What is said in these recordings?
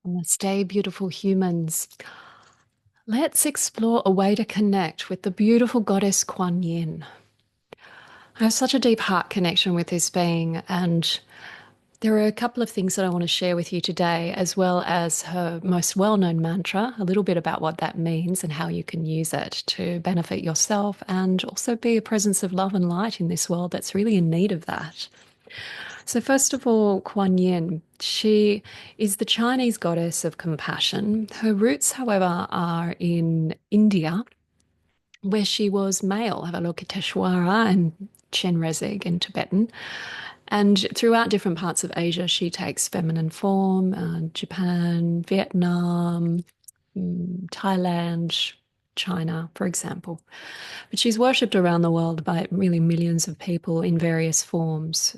Namaste, beautiful humans. Let's explore a way to connect with the beautiful goddess Kuan Yin. I have such a deep heart connection with this being, and there are a couple of things that I want to share with you today, as well as her most well-known mantra, a little bit about what that means and how you can use it to benefit yourself and also be a presence of love and light in this world that's really in need of that. So, first of all, Kuan Yin, she is the Chinese goddess of compassion. Her roots, however, are in India, where she was male, Avalokiteshvara and Chenrezig in Tibetan. And throughout different parts of Asia, she takes feminine form, Japan, Vietnam, Thailand, China, for example. But she's worshipped around the world by really millions of people in various forms.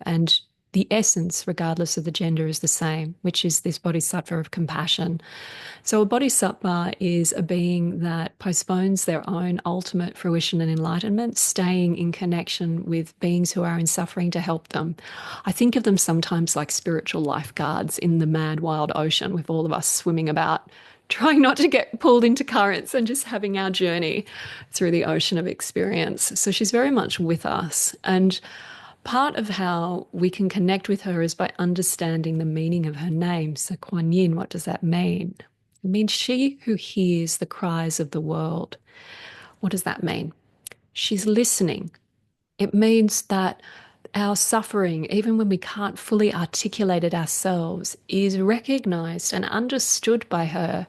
And the essence, regardless of the gender, is the same, which is this bodhisattva of compassion. So, a bodhisattva is a being that postpones their own ultimate fruition and enlightenment, staying in connection with beings who are in suffering to help them. I think of them sometimes like spiritual lifeguards in the mad, wild ocean, with all of us swimming about, trying not to get pulled into currents and just having our journey through the ocean of experience. So, she's very much with us. And part of how we can connect with her is by understanding the meaning of her name. So, Kuan Yin, what does that mean? It means she who hears the cries of the world. What does that mean? She's listening. It means that our suffering, even when we can't fully articulate it ourselves, is recognized and understood by her.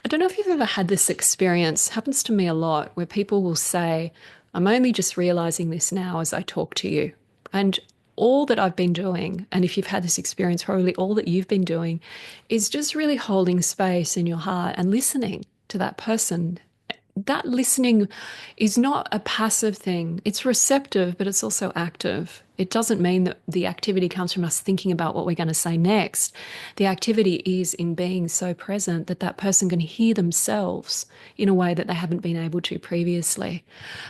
I don't know if you've ever had this experience. It happens to me a lot, where people will say, I'm only just realizing this now as I talk to you. And all that I've been doing, and if you've had this experience, probably all that you've been doing is just really holding space in your heart and listening to that person. That listening is not a passive thing. It's receptive, but it's also active. It doesn't mean that the activity comes from us thinking about what we're going to say next. The activity is in being so present that that person can hear themselves in a way that they haven't been able to previously.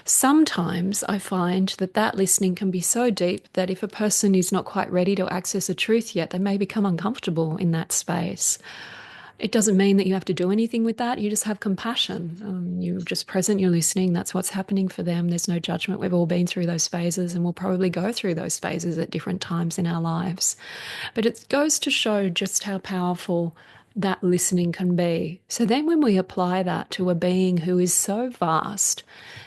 Sometimes I find that that listening can be so deep that if a person is not quite ready to access a truth yet, they may become uncomfortable in that space. It doesn't mean that you have to do anything with that. You just have compassion. You're just present, you're listening. That's what's happening for them. There's no judgment. We've all been through those phases and we'll probably go through those phases at different times in our lives. But it goes to show just how powerful that listening can be. So then when we apply that to a being who is so vast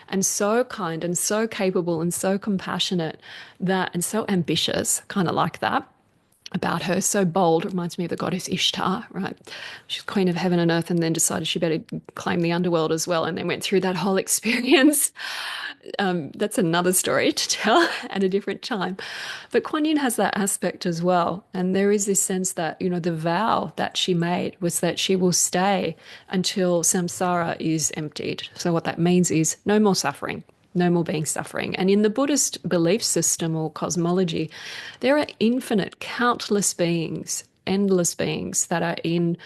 and so kind and so capable and so compassionate that and so ambitious, kind of like that, about her, so bold. It reminds me of the goddess Ishtar, right? She's queen of heaven and earth and then decided she better claim the underworld as well and then went through that whole experience. That's another story to tell at a different time. But Kuan Yin has that aspect as well. And there is this sense that, the vow that she made was that she will stay until samsara is emptied. So what that means is no more suffering. No more being suffering. And in the Buddhist belief system or cosmology, there are infinite, countless beings, endless beings that are in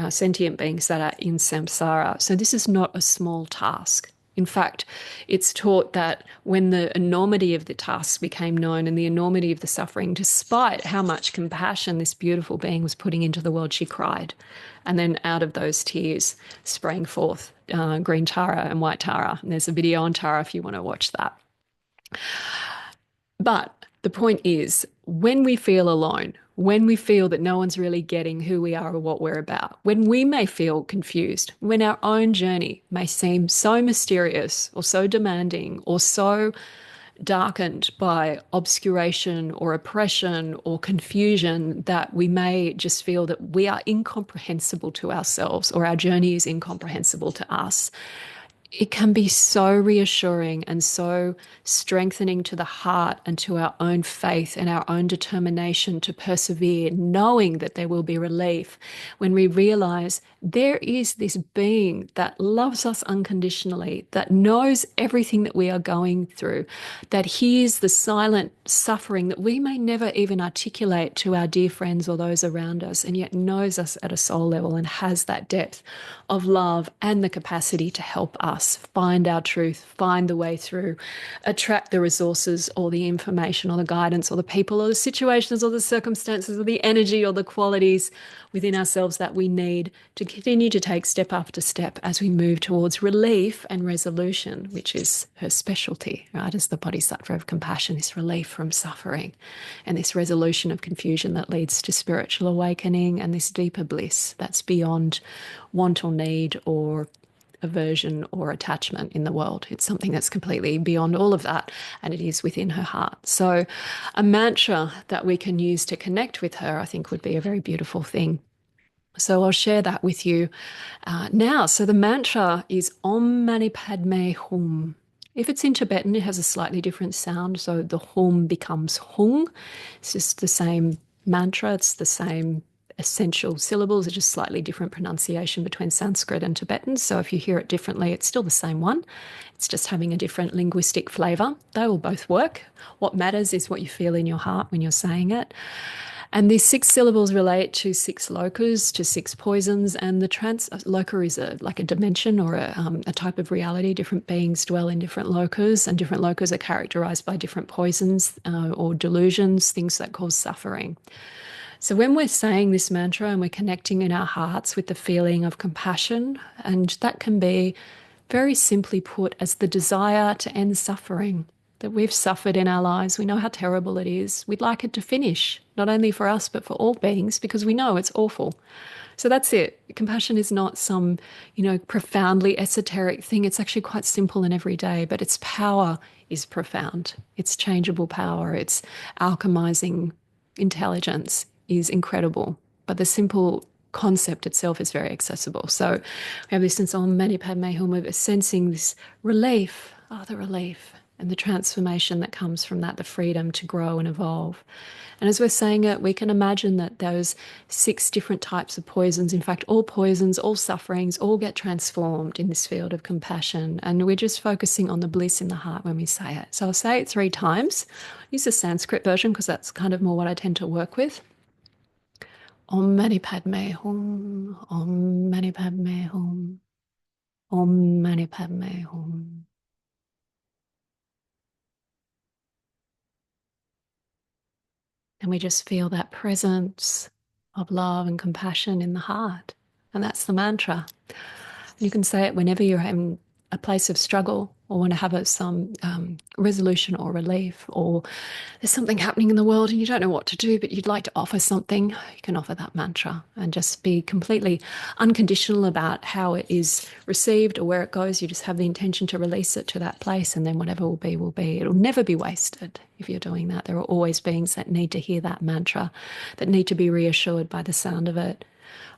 sentient beings that are in samsara. So this is not a small task. In fact, it's taught that when the enormity of the tasks became known and the enormity of the suffering, despite how much compassion this beautiful being was putting into the world, she cried. And then out of those tears sprang forth green Tara and white Tara. And there's a video on Tara if you want to watch that. But the point is, when we feel alone, when we feel that no one's really getting who we are or what we're about, when we may feel confused, when our own journey may seem so mysterious or so demanding or so darkened by obscuration or oppression or confusion that we may just feel that we are incomprehensible to ourselves or our journey is incomprehensible to us, it can be so reassuring and so strengthening to the heart and to our own faith and our own determination to persevere, knowing that there will be relief when we realize there is this being that loves us unconditionally, that knows everything that we are going through, that hears the silent suffering that we may never even articulate to our dear friends or those around us, and yet knows us at a soul level and has that depth of love and the capacity to help us us find our truth, find the way through, attract the resources or the information or the guidance or the people or the situations or the circumstances or the energy or the qualities within ourselves that we need to continue to take step after step as we move towards relief and resolution, which is her specialty, right? As the Bodhisattva of compassion, this relief from suffering and this resolution of confusion that leads to spiritual awakening and this deeper bliss that's beyond want or need or aversion or attachment in the world. It's something that's completely beyond all of that, and it is within her heart. So a mantra that we can use to connect with her, I think, would be a very beautiful thing. So I'll share that with you now. So the mantra is Om Mani Padme Hum. If it's in Tibetan, it has a slightly different sound. So the Hum becomes Hung. It's just the same mantra. It's the same essential syllables. It's just slightly different pronunciation between Sanskrit and Tibetan. So if you hear it differently, it's still the same one. It's just having a different linguistic flavor. They will both work. What matters is what you feel in your heart when you're saying it. And these 6 syllables relate to 6 lokas, to 6 poisons, and the loka is like a dimension or a type of reality. Different beings dwell in different lokas, and different lokas are characterized by different poisons or delusions, things that cause suffering. So when we're saying this mantra and we're connecting in our hearts with the feeling of compassion, and that can be very simply put as the desire to end suffering, that we've suffered in our lives. We know how terrible it is. We'd like it to finish, not only for us, but for all beings, because we know it's awful. So that's it. Compassion is not some, profoundly esoteric thing. It's actually quite simple and everyday, but its power is profound. Its changeable power, its alchemizing intelligence is incredible. But the simple concept itself is very accessible. So we have this sense, Om Mani Padme Hum, of sensing this relief, the relief, and the transformation that comes from that, the freedom to grow and evolve. And as we're saying it, we can imagine that those 6 different types of poisons, in fact, all poisons, all sufferings, all get transformed in this field of compassion. And we're just focusing on the bliss in the heart when we say it. So I'll say it 3 times. I'll use the Sanskrit version because that's kind of more what I tend to work with. Om Mani Padme Hum, Om Mani Padme Hum, Om Mani Padme Hum. And we just feel that presence of love and compassion in the heart. And that's the mantra. You can say it whenever you're in a place of struggle or want to have some resolution or relief, or there's something happening in the world and you don't know what to do, but you'd like to offer something. You can offer that mantra and just be completely unconditional about how it is received or where it goes. You just have the intention to release it to that place, and then whatever will be, will be. It'll never be wasted if you're doing that. There are always beings that need to hear that mantra, that need to be reassured by the sound of it.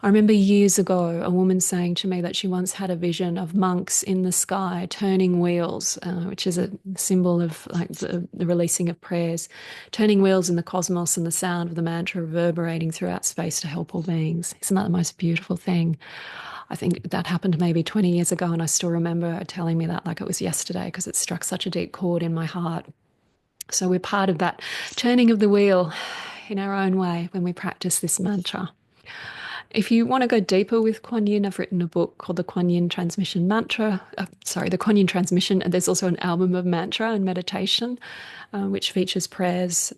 I remember years ago a woman saying to me that she once had a vision of monks in the sky turning wheels, which is a symbol of like the releasing of prayers, turning wheels in the cosmos, and the sound of the mantra reverberating throughout space to help all beings. Isn't that the most beautiful thing? I think that happened maybe 20 years ago, and I still remember her telling me that like it was yesterday, because it struck such a deep chord in my heart. So we're part of that turning of the wheel in our own way when we practice this mantra. If you want to go deeper with Kuan Yin, I've written a book called The Kuan Yin Transmission The Kuan Yin Transmission. And there's also an album of mantra and meditation, which features prayers,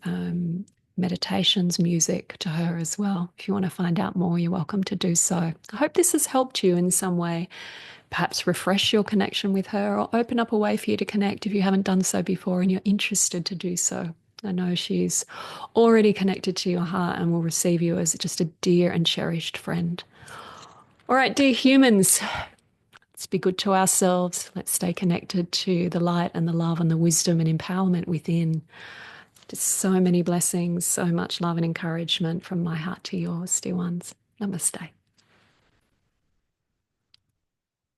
meditations, music to her as well. If you want to find out more, you're welcome to do so. I hope this has helped you in some way, perhaps refresh your connection with her or open up a way for you to connect if you haven't done so before and you're interested to do so. I know she's already connected to your heart and will receive you as just a dear and cherished friend. All right, dear humans, let's be good to ourselves. Let's stay connected to the light and the love and the wisdom and empowerment within. Just so many blessings, so much love and encouragement from my heart to yours, dear ones. Namaste.